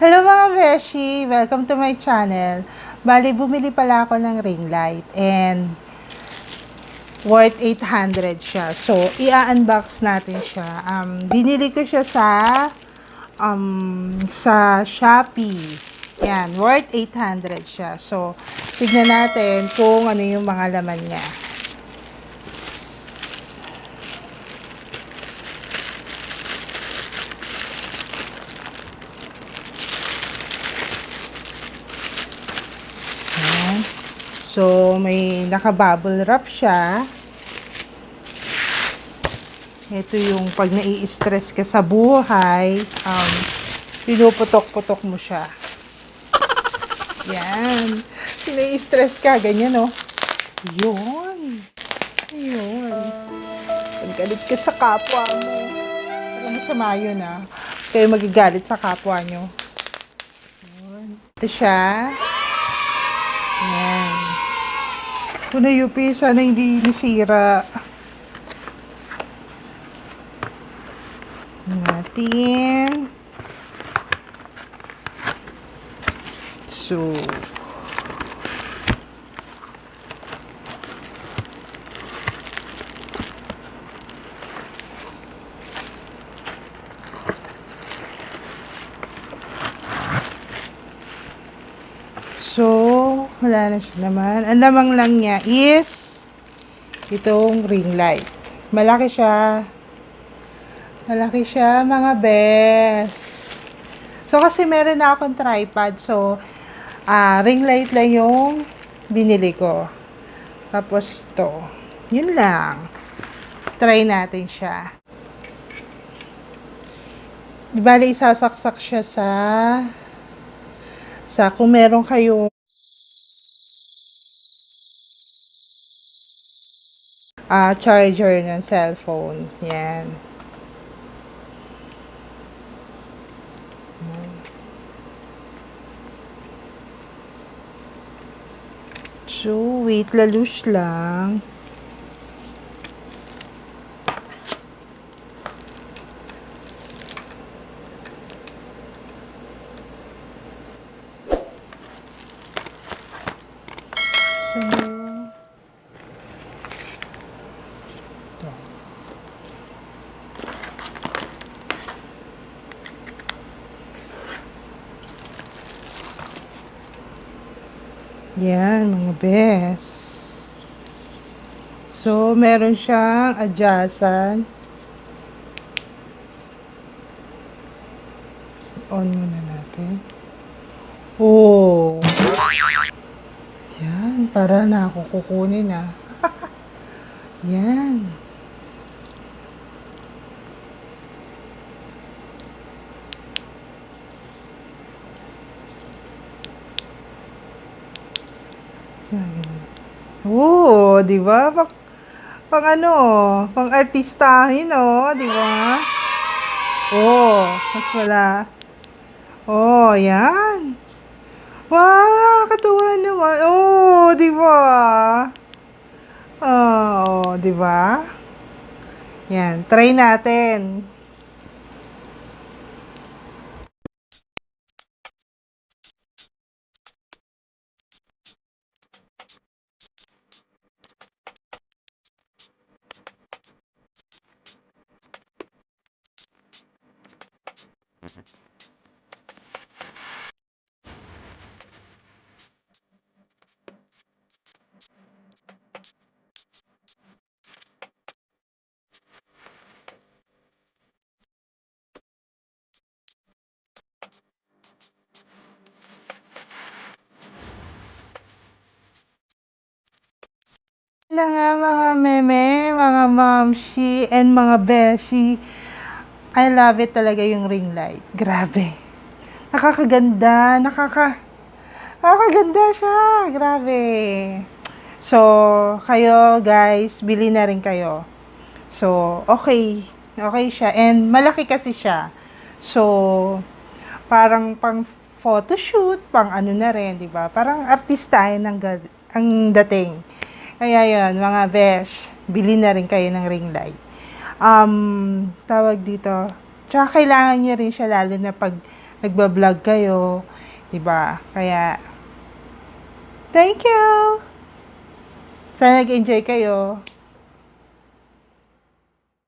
Hello mga beshi! Welcome to my channel. Bali, bumili pala ako ng ring light and worth 800 siya. So, i-unbox natin siya. Binili ko siya sa Shopee. Yan, worth 800 siya. So, tignan natin kung ano yung mga laman niya. So, may naka-bubble wrap siya. Ito yung pag nai-stress ka sa buhay, pinuputok-putok mo siya. Yan. Nai-stress ka, ganyan, oh. Yun. Yun. Paggalit ka sa kapwa mo. Pero masama yun, ah. Kayo magigalit sa kapwa nyo. Yun. Ito siya. Yan. Ito na Yupi, sana hindi nasira. Natin. So, wala na siya naman. Ang lamang lang niya is itong ring light. Malaki siya. Malaki siya, mga bes. So, kasi meron na akong tripod. So, ring light lang yung binili ko. Tapos, to. Yun lang. Try natin siya. Di bali, isasaksak siya sa kung meron kayong charger ng cellphone. Yan. So, wait, lalus lang. Yan, mga bes. So, meron siyang adjustan. On muna natin. Oh. Yan, para na ako kukunin, Yan. Oh, di ba? Pang ano, pang artistahin, di ba? Oh, mas wala. Oh, yan. Wow, katuwa naman. Oh, di ba? Oh, di ba? Yan, try natin. Wala nga mga meme, mga mamshi, and mga beshi. I love it talaga yung ring light. Grabe. Nakakaganda, nakakaganda siya. Grabe. So, kayo guys, bili na rin kayo. So, okay. Okay siya. And malaki kasi siya. So, parang pang photoshoot, pang ano na rin, di ba? Parang artistahin ang dating. Kaya yun, mga besh, bili na rin kayo ng ring light. Tawag dito, tsaka kailangan nyo rin siya lalo na pag nagba-vlog kayo, 'di ba? Kaya thank you. Sana nag-enjoy kayo.